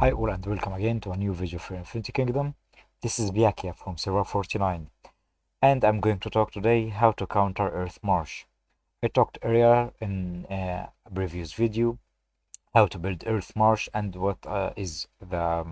Hi all and welcome again to a new video for Infinity Kingdom. This is Pyakia from Server 49 and I'm going to talk today how to counter Earth Marsh. I talked earlier in a previous video how to build Earth Marsh and what is their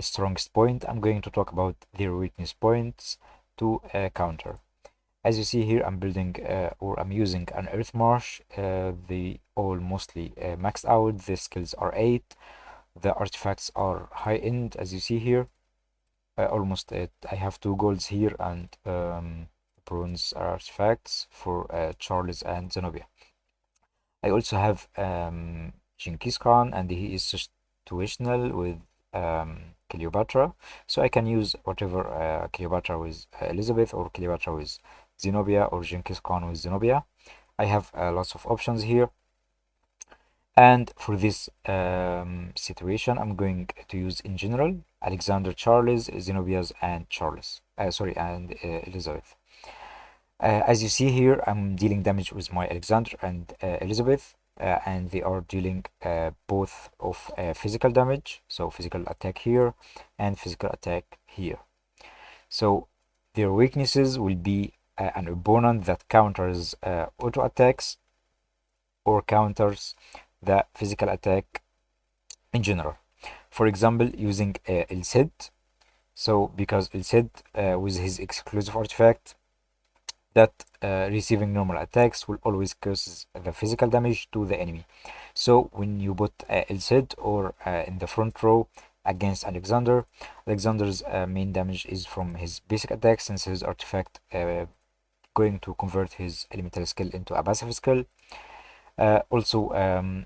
strongest point. I'm going to talk about their weakness points to counter. As you see here, I'm building or I'm using an Earth Marsh. They all mostly maxed out. The skills are 8. The artifacts are high end, as you see here. Almost it. I have 2 golds here and bronze artifacts for Charles and Zenobia. I also have Genghis Khan, and he is situational with Cleopatra, so I can use whatever Cleopatra with Elizabeth, or Cleopatra with Zenobia, or Genghis Khan with Zenobia. I have lots of options here. And for this situation, I'm going to use in general Alexander, Charles, Zenobia's, and Elizabeth. As you see here, I'm dealing damage with my Alexander and Elizabeth, and they are dealing both of physical damage, so physical attack here and physical attack here. So their weaknesses will be an opponent that counters auto attacks or counters the physical attack in general. For example, using El Cid. So because El Cid with his exclusive artifact that receiving normal attacks will always cause the physical damage to the enemy. So when you put El Cid or in the front row against Alexander, Alexander's main damage is from his basic attack, since his artifact going to convert his elemental skill into a passive skill. Also,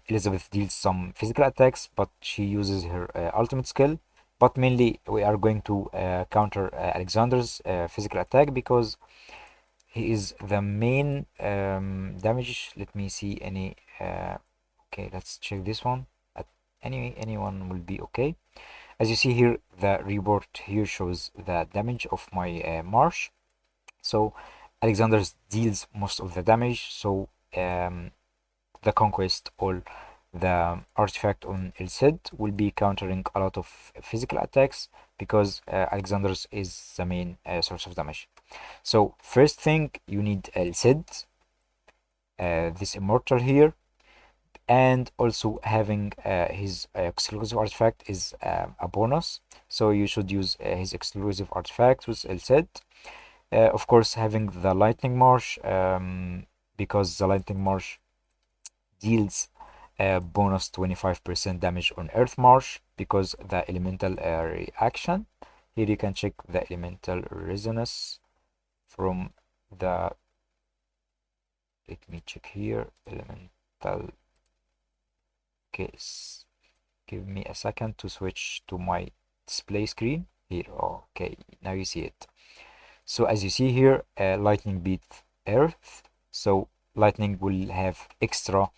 Elizabeth deals some physical attacks, but she uses her ultimate skill. But mainly, we are going to counter Alexander's physical attack because he is the main damage. Let me see any. Okay, let's check this one. Anyone will be okay. As you see here, the report here shows the damage of my Marsh. So Alexander deals most of the damage. So the conquest or the artifact on El Cid will be countering a lot of physical attacks because Alexander's is the main source of damage. So first thing, you need El Cid, this immortal here, and also having his exclusive artifact is a bonus. So you should use his exclusive artifact with El Cid. Of course, having the Lightning Marsh, because the Lightning Marsh deals bonus 25% damage on Earth Marsh because the elemental reaction. Here you can check the elemental resonance from the, let me check here, elemental case. Give me a second to switch to my display screen here. Okay, now you see it. So as you see here, lightning beats Earth, so lightning will have extra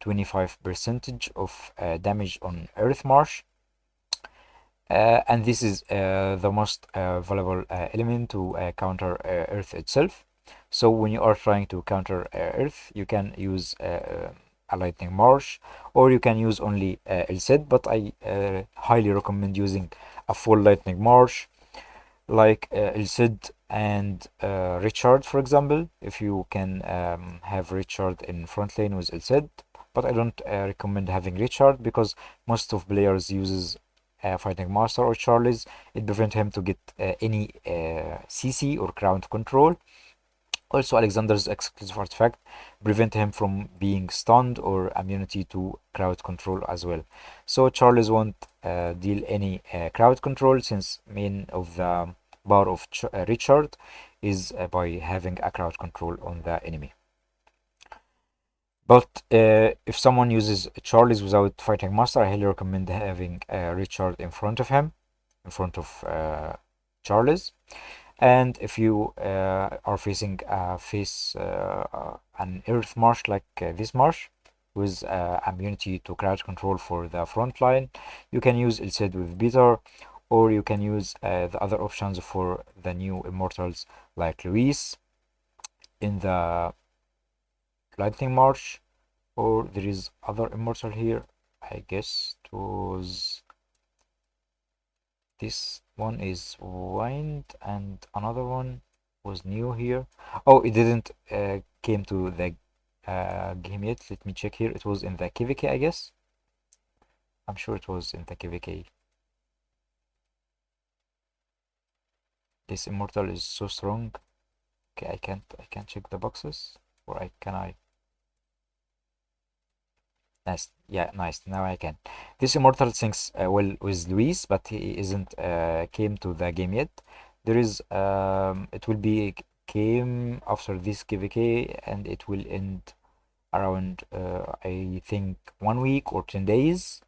25% of damage on Earth Marsh, and this is the most valuable element to counter Earth itself. So when you are trying to counter Earth, you can use a Lightning Marsh, or you can use only El Cid, but I highly recommend using a full Lightning Marsh like El Cid and Richard, for example, if you can have Richard in front lane with El Cid. But I don't recommend having Richard because most of players uses Fighting Master or Charles. It prevents him to get any CC or crowd control. Also, Alexander's exclusive artifact prevent him from being stunned or immunity to crowd control as well. So Charles won't deal any crowd control, since main of the power of Richard is by having a crowd control on the enemy. But if someone uses Charles without Fighting Master, I highly recommend having Richard in front of him, in front of Charles. And if you are facing an Earth Marsh like this Marsh with immunity to crowd control for the front line, you can use El Cid with Peter, or you can use the other options for the new immortals like Luis in the Lightning Marsh, or there is other immortal here. I guess it was This one is wind, and another one was new here. Oh, it didn't came to the game yet. Let me check here. It was in the KVK, I guess. I'm sure it was in the KVK. This immortal is so strong. Okay, I can't check the boxes, or I? Nice. Yeah, nice. Now I can. This immortal thinks well with Luis, but he isn't came to the game yet. There is it will be came after this KVK, and it will end around I think 1 week or 10 days.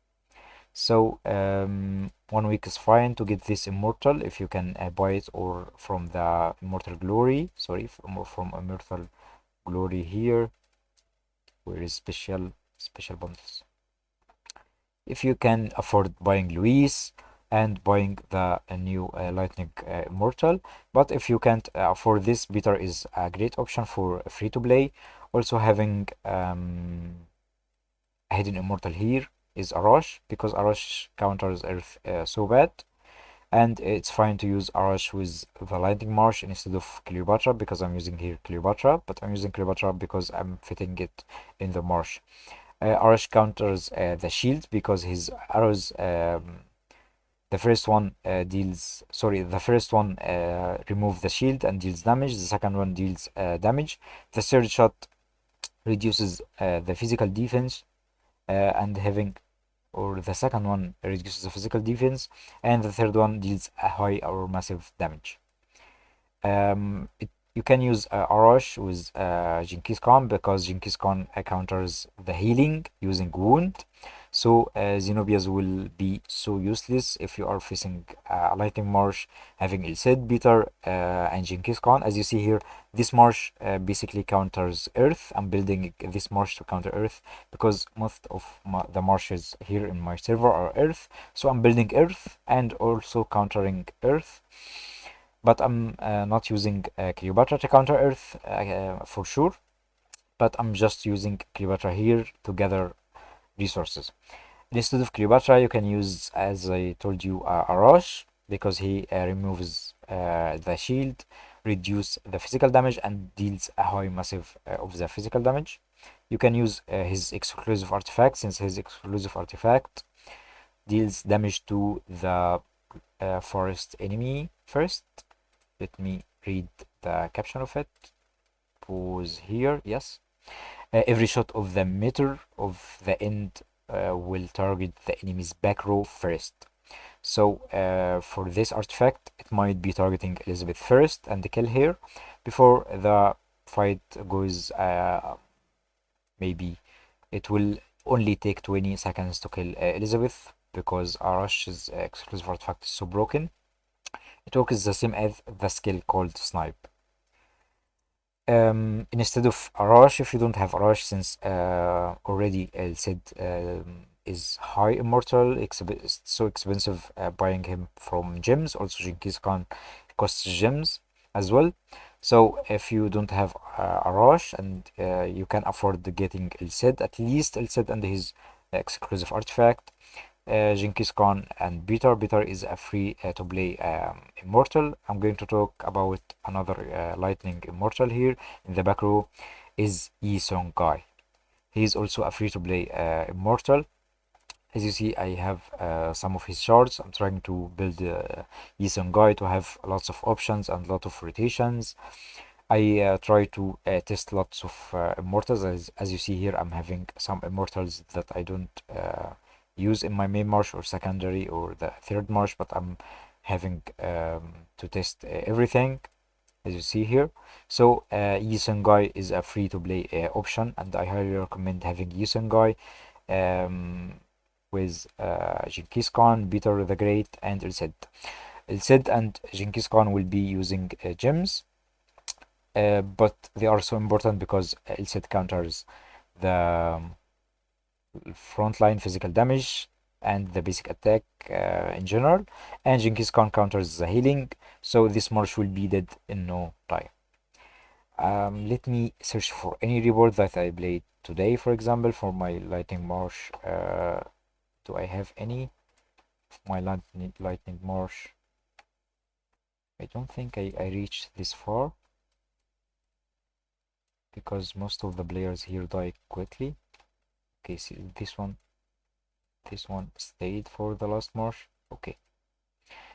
So 1 week is fine to get this immortal if you can buy it or from the immortal glory. Sorry, from immortal glory here, where is special bundles. If you can afford buying Luis and buying the new Lightning Immortal, but if you can't afford this, Beater is a great option for free to play. Also having a hidden immortal here is Arash, because Arash counters Earth so bad, and it's fine to use Arash with the Lightning Marsh instead of Cleopatra, because I'm using here Cleopatra, but I'm using Cleopatra because I'm fitting it in the Marsh. Arash counters the shield because his arrows, the first one remove the shield and deals damage. The second one deals damage. The third shot reduces the physical defense, and having, or the second one reduces the physical defense, and the third one deals a high or massive damage. You can use Arash with Genghis Khan because Genghis Khan counters the healing using wound. So Xenobias will be so useless if you are facing a Lightning Marsh having El Cid, Beater, and Genghis Khan. As you see here, this Marsh basically counters Earth. I'm building this Marsh to counter Earth because most of the marshes here in my server are Earth. So I'm building Earth and also countering Earth. But I'm not using Cleopatra to counter Earth for sure. But I'm just using Cleopatra here to gather resources. Instead of Cleopatra, you can use, as I told you, Arash, because he removes the shield, reduce the physical damage, and deals a high massive of the physical damage. You can use his exclusive artifact, since his exclusive artifact deals damage to the forest enemy first. Let me read the caption of it. Pause here. Yes. Every shot of the meter of the end will target the enemy's back row first. So for this artifact, it might be targeting Elizabeth first and kill her before the fight goes. Maybe it will only take 20 seconds to kill Elizabeth because Arash's exclusive artifact is so broken. It works the same as the skill called Snipe. Instead of Arash, if you don't have Arash, since already El Cid is high immortal, it's so expensive buying him from gems. Also, Genghis Khan costs gems as well. So if you don't have Arash and you can afford getting El Cid, at least El Cid and his exclusive artifact, Genghis Khan and Beater. Beater is a free to play immortal. I'm going to talk about another lightning immortal here in the back row is Yi Song Kai. He is also a free to play immortal. As you see, I have some of his shards. I'm trying to build Yi Song Kai to have lots of options and lot of rotations. I try to test lots of immortals. As you see here, I'm having some immortals that I don't use in my main marsh or secondary or the third marsh, but I'm having to test everything, as you see here. So Yi Sungai is a free to play option, and I highly recommend having Yi Sungai with Genghis Khan, Peter the Great, and El Cid. El Cid and Genghis Khan will be using gems, but they are so important because El Cid counters the frontline physical damage and the basic attack in general, and Genghis Khan counters the healing, so this marsh will be dead in no time. Let me search for any reward that I played today. For example, for my lightning marsh, do I have any? my lightning marsh. I don't think I reached this far because most of the players here die quickly. Okay, see this one stayed for the last marsh. Okay,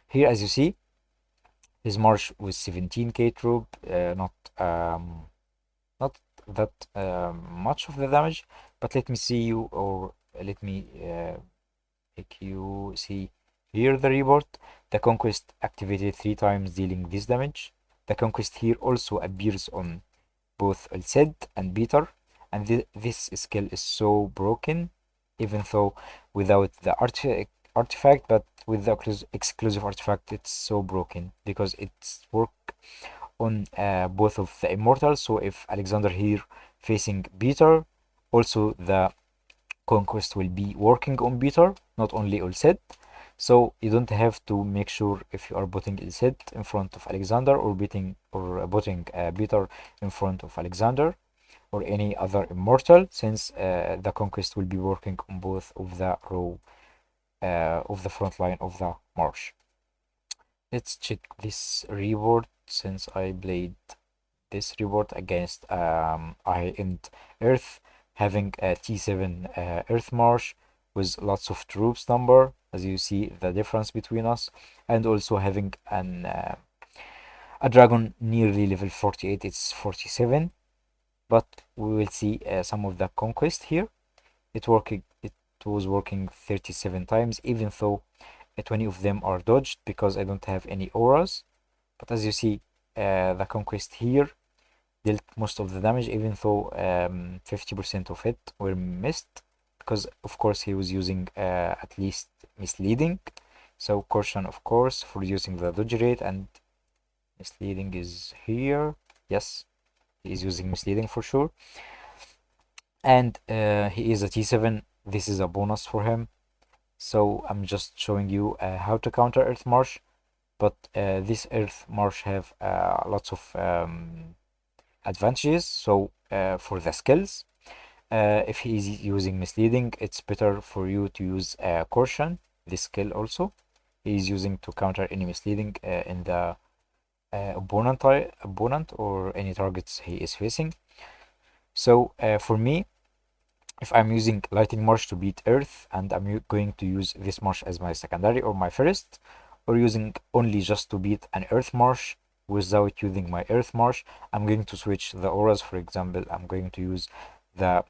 here as you see, his marsh with 17k troop, not that much of the damage, but let me see you, or let me make you see here the report. The conquest activated 3 times, dealing this damage. The conquest here also appears on both Ulced and Peter, and this skill is so broken, even though without the artifact, but with the exclusive artifact, it's so broken because it's work on both of the immortals. So if Alexander here facing Peter, also the conquest will be working on Peter, not only Ulced. So you don't have to make sure if you are putting Ulced in front of Alexander, or putting Peter in front of Alexander or any other immortal, since the conquest will be working on both of the row of the front line of the march. Let's check this reward, since I played this reward against high-end Earth, having a T7 Earth March with lots of troops number, as you see the difference between us, and also having a dragon nearly level 48, it's 47, but we will see some of the conquest here. It was working 37 times, even though 20 of them are dodged because I don't have any auras. But as you see, the conquest here dealt most of the damage, even though 50% of it were missed, because of course he was using at least misleading. So caution, of course, for using the dodge rate, and misleading is here. Yes, he is using misleading for sure. And he is a T7. This is a bonus for him. So I'm just showing you how to counter Earth March. But this Earth March have lots of advantages. So for the skills, if he is using misleading, it's better for you to use caution, this skill also. He is using to counter any misleading in the opponent or any targets he is facing. So for me, if I'm using Lightning March to beat Earth, and I'm going to use this March as my secondary or my first, or using only just to beat an Earth March without using my Earth March, I'm going to switch the auras. For example, I'm going to use the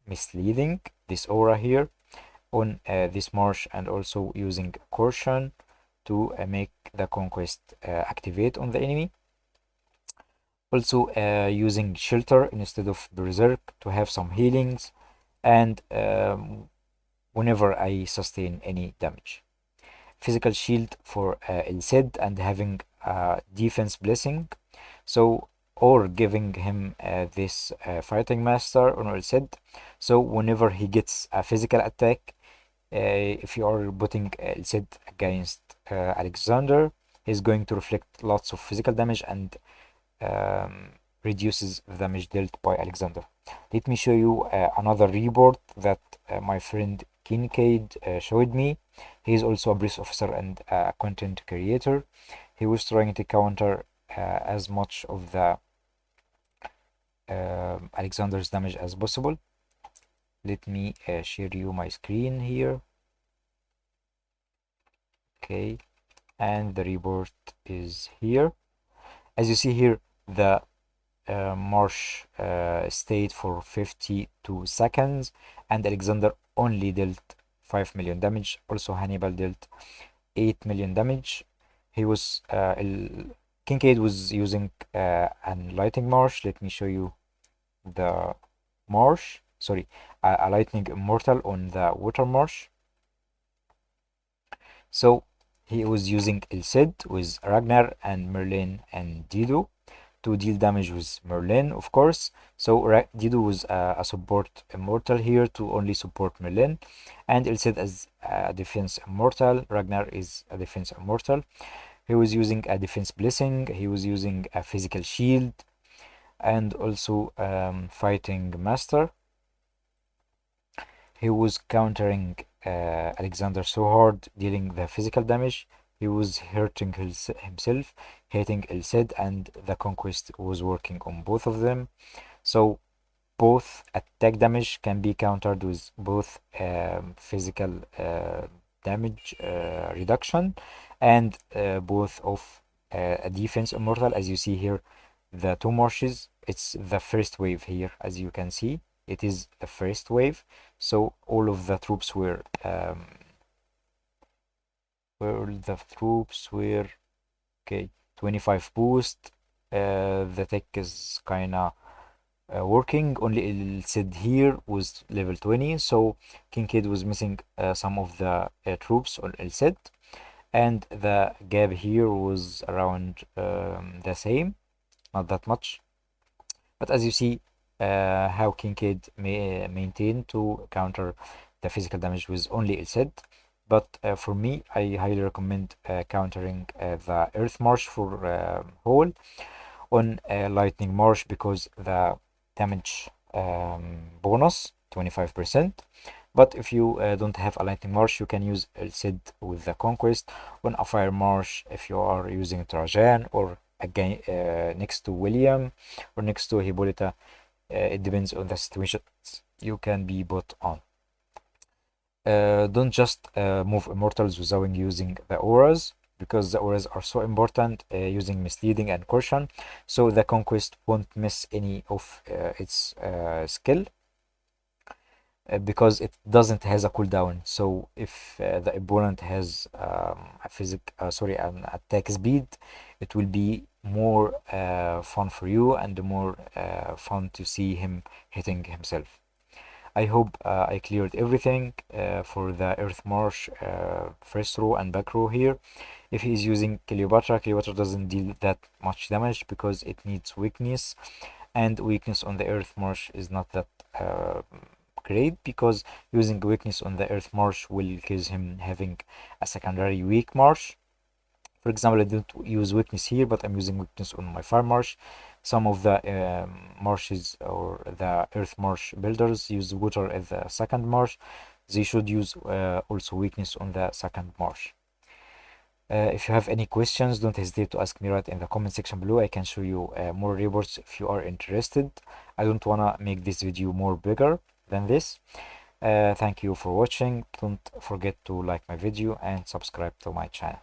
misleading, this aura here, on this March, and also using caution to make the conquest activate on the enemy. Also using shelter instead of berserk to have some healings, and whenever I sustain any damage. Physical shield for Ilced, and having defense blessing, so, or giving him this fighting master on Ilced. So whenever he gets a physical attack, if you are putting Ilced against Alexander, he's going to reflect lots of physical damage and reduces the damage dealt by Alexander. Let me show you another report that my friend Kincaid showed me. He is also a police officer and a content creator. He was trying to counter as much of the Alexander's damage as possible. Let me share you my screen here. Okay, and the report is here. As you see here, the Marsh stayed for 52 seconds, and Alexander only dealt 5 million damage. Also, Hannibal dealt 8 million damage. He was Kincaid was using an lightning marsh. Let me show you the marsh. Sorry, a lightning immortal on the water marsh. So he was using Ilced with Ragnar and Merlin and Dido to deal damage with Merlin, of course. So Dido was a support immortal here to only support Merlin, and Ilced as a defense immortal. Ragnar is a defense immortal. He was using a defense blessing. He was using a physical shield, and also fighting master. He was countering Alexander so hard dealing the physical damage. He was hurting himself, hitting El Cid, and the conquest was working on both of them. So both attack damage can be countered with both physical damage reduction and both of a defense immortal. As you see here, the two marshes, it's the first wave here. As you can see, it is the first wave. So all of the troops were okay, 25 boost. The tech is kinda working. Only El Cid here was level 20, so Kincaid was missing some of the troops on El Cid, and the gap here was around the same, not that much. But as you see, how Kincaid may maintain to counter the physical damage with only El Cid. But for me, I highly recommend countering the Earth March for Hole on Lightning March, because the damage bonus 25%. But if you don't have a Lightning March, you can use El Cid with the Conquest on a Fire March if you are using Trajan, or again next to William or next to Hippolyta. It depends on the situation you can be put on. Don't just move immortals without using the auras, because the auras are so important, using misleading and caution, so the conquest won't miss any of its skill, because it doesn't has a cooldown. So if the opponent has an attack speed, it will be more fun for you and more fun to see him hitting himself. I hope I cleared everything for the Earth March first row and back row here. If he is using Cleopatra, Cleopatra doesn't deal that much damage because it needs weakness, and weakness on the Earth March is not that great, because using weakness on the Earth March will cause him having a secondary weak march. For example, I don't use weakness here, but I'm using weakness on my Fire March. Some of the marshes or the Earth March builders use water as the second march. They should use also weakness on the second march. If you have any questions, don't hesitate to ask me right in the comment section below. I can show you more reports if you are interested. I don't wanna make this video more bigger than this. Thank you for watching. Don't forget to like my video and subscribe to my channel.